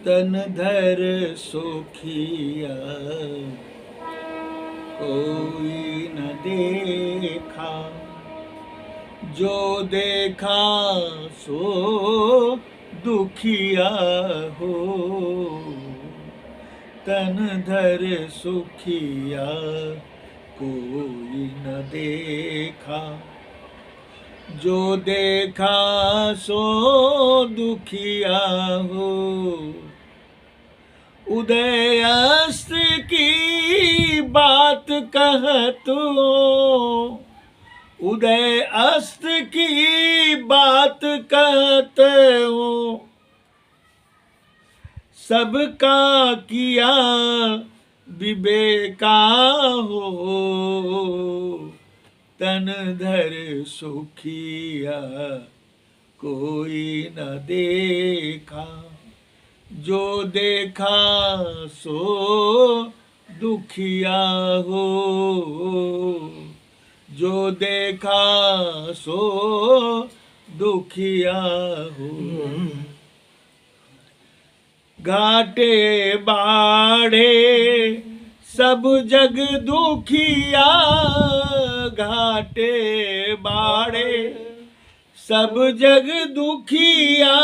तन धर सुखिया कोई न देखा, जो देखा सो दुखिया हो। तन धर सुखिया कोई न देखा, जो देखा सो दुखिया हो। उदय अस्त की बात कहत हो, उदय अस्त की बात कहते हो। सबका किया विवेका हो, तन धर सुखिया कोई न देखा, जो देखा सो दुखिया हो। जो देखा सो दुखिया हो। घाटे बाढ़े सब जग दुखिया, घाटे बाढ़े सब जग दुखिया।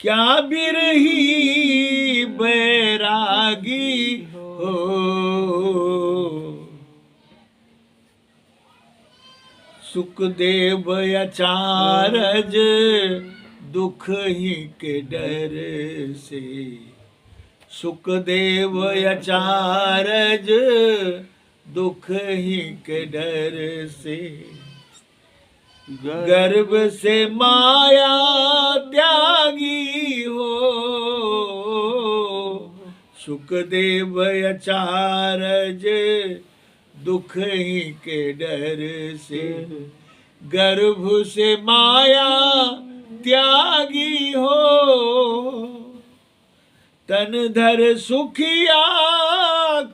क्या बिरही बैरागी हो, सुखदेव अचारज दुख ही के डर से। सुखदेव अचारज दुख ही के डर से। गर्भ से माया त्यागी हो, सुखदेव अचारज दुख ही के डर से। गर्भ से माया त्यागी हो, तन धर सुखिया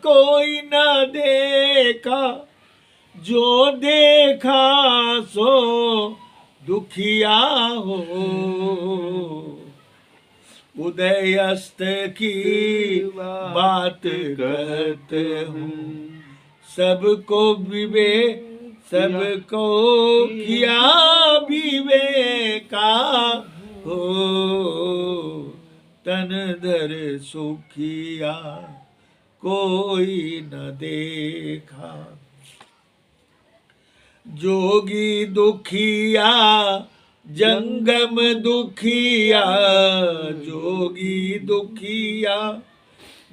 कोई न देखा, जो देखा सो दुखिया हो। उदय अस्त की बात कहते हूँ, सबको विवेक सबको किया विवेका हो। तन धर सुखिया कोई न देखा, जोगी दुखिया जंगम दुखिया। जोगी दुखिया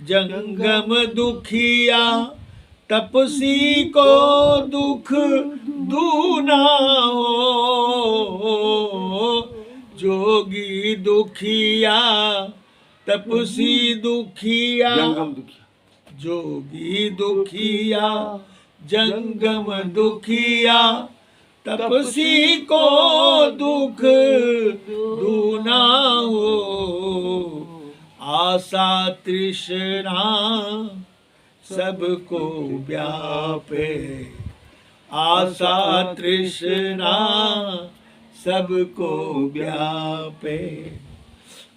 जंगम दुखिया, तपसी को दुख दूना हो। जोगी दुखिया तपसी दुखिया, जोगी दुखिया जंगम दुखिया। तपसी को दुख दूना हो, आशा तृष्णा सबको व्यापे। आशा तृष्णा सबको व्यापे,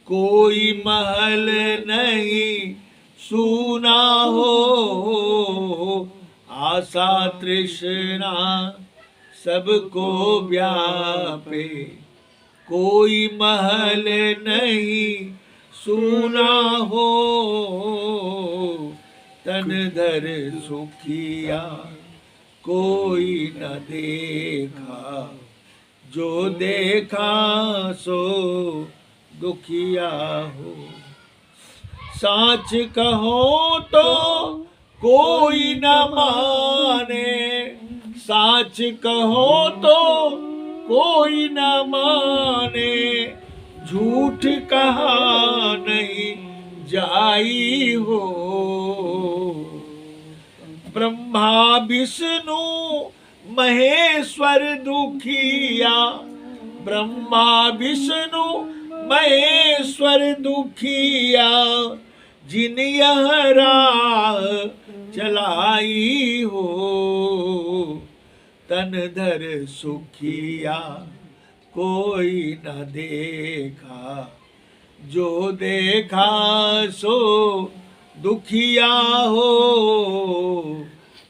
कोई महल नहीं सुना हो। आशा तृष्णा सबको व्यापे, कोई महल नहीं सुना हो। तन धर सुखिया कोई न देखा, जो देखा सो दुखिया हो। साच कहो तो कोई न माने, साच कहो तो कोई न माने। झूठ कहा नहीं जाई हो, ब्रह्मा विष्णु महेश्वर दुखिया। ब्रह्मा विष्णु महेश्वर दुखिया, जिन यह राह चलाई हो। तन धर सुखिया कोई न देखा, जो देखा सो दुखिया हो,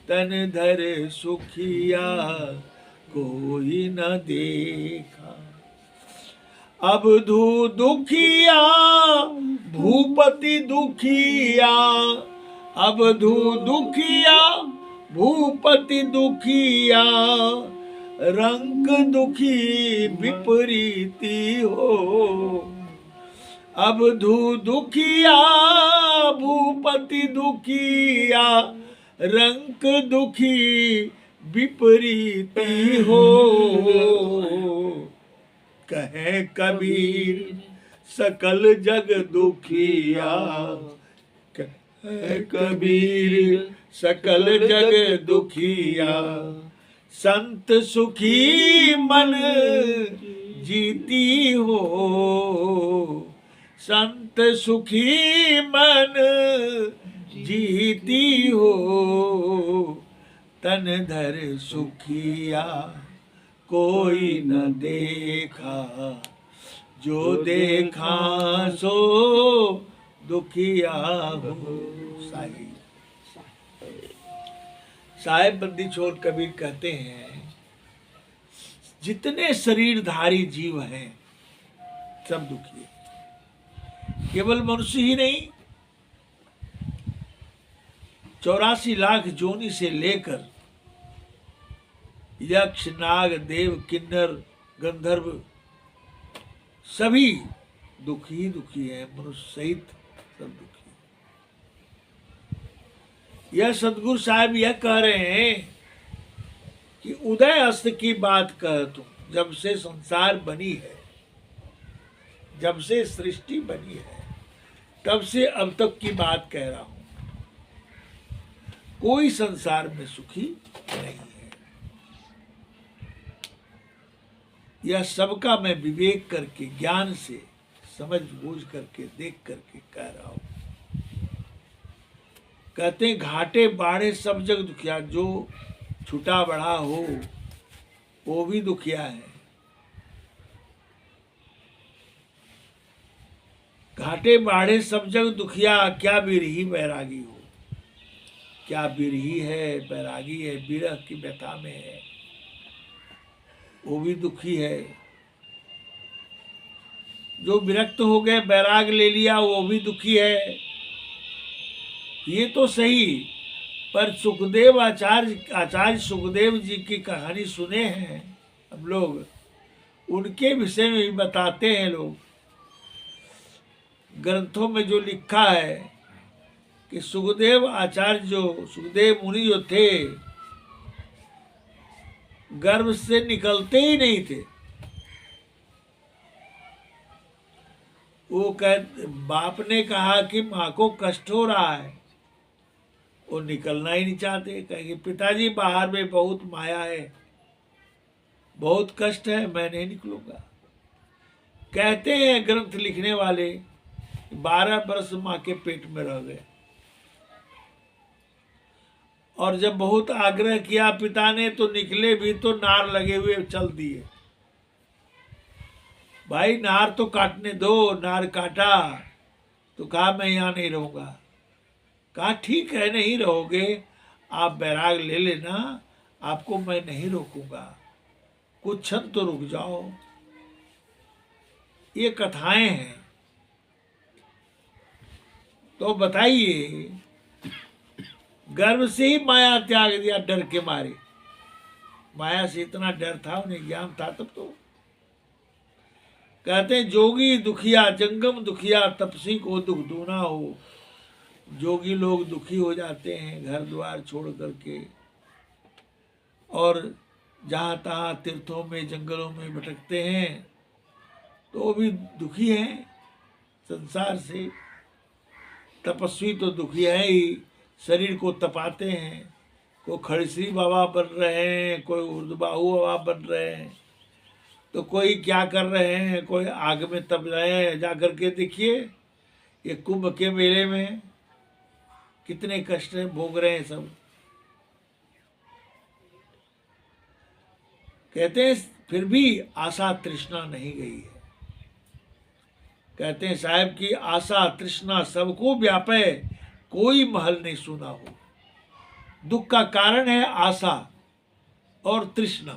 तन धर सुखिया कोई न देखा। अबधू दुखिया भूपति दुखिया, अबधू दुखिया भूपति दुखिया, रंग दुखी विपरीती हो। अबधू दुखिया भूपति दुखिया, रंग दुखी विपरीती हो। कहे कबीर सकल जग दुखिया, कहे कबीर सकल जग दुखिया, संत सुखी मन जीती हो। संत सुखी मन जीती हो, तन धर सुखिया कोई न देखा। जो देखा सो दुखिया हो। साहेब बंदी छोड़ कबीर कहते हैं, जितने शरीरधारी जीव हैं सब दुखी है। केवल मनुष्य ही नहीं, 84 लाख जोनि से लेकर यक्ष नाग देव किन्नर गंधर्व सभी दुखी ही दुखी है, मनुष्य सहित सब दुखी। यह सदगुरु साहब यह कह रहे हैं कि उदय अस्त की बात कह तुम, जब से संसार बनी है, जब से सृष्टि बनी है, तब से अब तक की बात कह रहा हूं। कोई संसार में सुखी नहीं है। यह सबका मैं विवेक करके, ज्ञान से समझ बूझ करके, देख करके कह रहा हूं। कहते हैं घाटे बाढ़े सब जग दुखिया, जो छुटा बड़ा हो वो भी दुखिया है। घाटे बाढ़े सब जग दुखिया, क्या बिरही बैरागी हो। क्या बिरही है, बैरागी है, बिरह की व्यथा में है, वो भी दुखी है। जो विरक्त हो गए, बैराग ले लिया, वो भी दुखी है। ये तो सही, पर सुखदेव आचार्य सुखदेव जी की कहानी सुने हैं हम लोग, उनके विषय में भी बताते हैं लोग। ग्रंथों में जो लिखा है कि सुखदेव आचार्य सुखदेव मुनि जो थे, गर्भ से निकलते ही नहीं थे। वो बाप ने कहा कि माँ को कष्ट हो रहा है, वो निकलना ही नहीं चाहते। कहेंगे पिताजी बाहर में बहुत माया है, बहुत कष्ट है, मैं नहीं निकलूंगा। कहते हैं ग्रंथ लिखने वाले 12 वर्ष माँ के पेट में रह गए, और जब बहुत आग्रह किया पिता ने तो निकले भी तो नार लगे हुए चल दिए। भाई नार तो काटने दो, नार काटा तो कहा मैं यहाँ नहीं रहूंगा। कहा ठीक है नहीं रहोगे, आप बैराग ले लेना, आपको मैं नहीं रोकूंगा, कुछ क्षण तो रुक जाओ। ये कथाएं हैं। तो बताइए, गर्भ से ही माया त्याग दिया डर के मारे। माया से इतना डर था, उन्हें ज्ञान था तब तो। कहते हैं जोगी दुखिया जंगम दुखिया, तपसी को दुख दूना हो। जोगी लोग दुखी हो जाते हैं घर द्वार छोड़ करके, और जहाँ तहाँ तीर्थों में जंगलों में भटकते हैं, तो वो भी दुखी हैं संसार से। तपस्वी तो दुखी है ही, शरीर को तपाते हैं। कोई खड़श्री बाबा बन रहे हैं, कोई उर्दबाहु बाबा बन रहे हैं, तो कोई क्या कर रहे हैं, कोई आग में तप रहे हैं। जा करके देखिए ये कुंभ के मेले में कितने कष्ट भोग रहे हैं सब। कहते हैं फिर भी आशा तृष्णा नहीं गई है। कहते हैं साहब की आशा तृष्णा सबको व्यापे, कोई महल नहीं सुना हो। दुख का कारण है आशा और तृष्णा।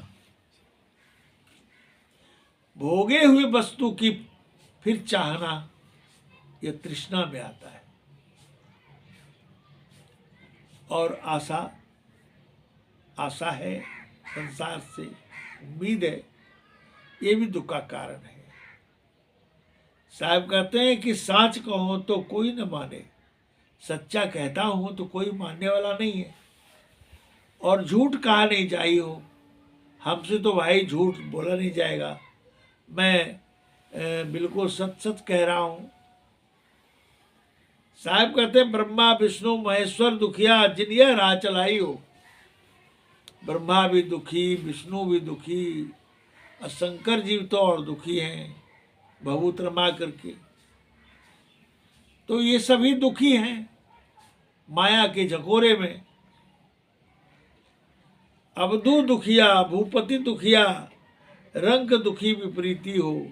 भोगे हुए वस्तु की फिर चाहना, यह तृष्णा में आता है। और आशा है संसार से, उम्मीद है, ये भी दुख का कारण है। साहब कहते हैं कि साच कहो तो कोई न माने, सच्चा कहता हूं तो कोई मानने वाला नहीं है। और झूठ कहा नहीं जाई हो, हमसे तो भाई झूठ बोला नहीं जाएगा। मैं बिल्कुल सच सच कह रहा हूं। साहब कहते हैं ब्रह्मा विष्णु महेश्वर दुखिया, जिन यह राह चलाई हो। ब्रह्मा भी दुखी, विष्णु भी दुखी, और शंकर जी तो और दुखी हैं भभूत रमा करके। तो ये सभी दुखी हैं माया के झकोरे में। अवधू दुखिया, भूपति दुखिया, रंग दुखी विपरीती हो।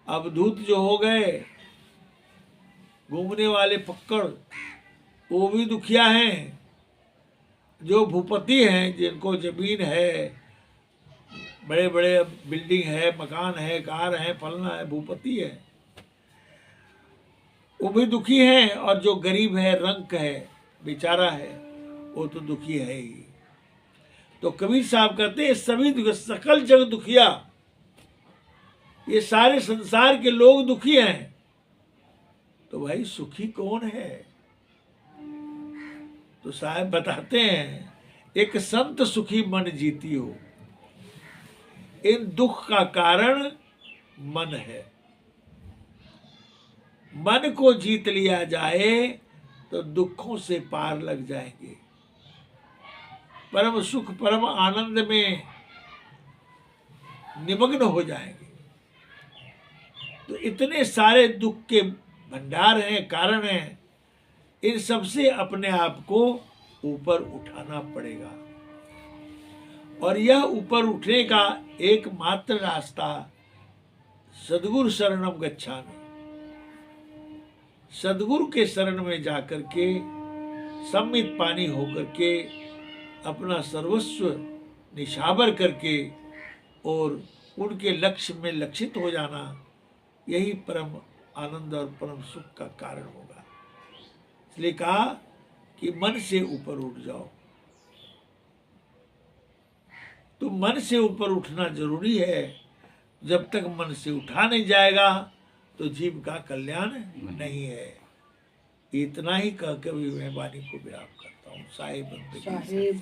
अवधूत जो हो गए घूमने वाले पक्कड़, वो भी दुखिया हैं। जो भूपति हैं, जिनको जमीन है, बड़े बड़े बिल्डिंग है, मकान है, कार है, फलना है, भूपति है, वो भी दुखी हैं। और जो गरीब है, रंक है, बेचारा है, वो तो दुखी है ही। तो कबीर साहब कहते हैं सभी सकल जग दुखिया, ये सारे संसार के लोग दुखी हैं। तो भाई सुखी कौन है? तो साहब बताते हैं एक संत सुखी मन जीती हो। इन दुख का कारण मन है। मन को जीत लिया जाए तो दुखों से पार लग जाएंगे, परम सुख परम आनंद में निमग्न हो जाएंगे। तो इतने सारे दुख के भंडार हैं, कारण हैं, इन सबसे अपने आप को ऊपर उठाना पड़ेगा। और यह ऊपर उठने का एकमात्र रास्ता सद्गुरु शरणम गच्छामि। सद्गुरु के शरण में जाकर के सम्मित पानी होकर के अपना सर्वस्व निशावर करके और उनके लक्ष्य में लक्षित हो जाना, यही परम आनंद और परम सुख का कारण होगा। इसलिए कहा कि मन से ऊपर उठ जाओ। तो मन से ऊपर उठना जरूरी है। जब तक मन से उठा नहीं जाएगा तो जीव का कल्याण नहीं है। इतना ही कह के मैं वाणी को विराम करता हूँ। साहिब साहिब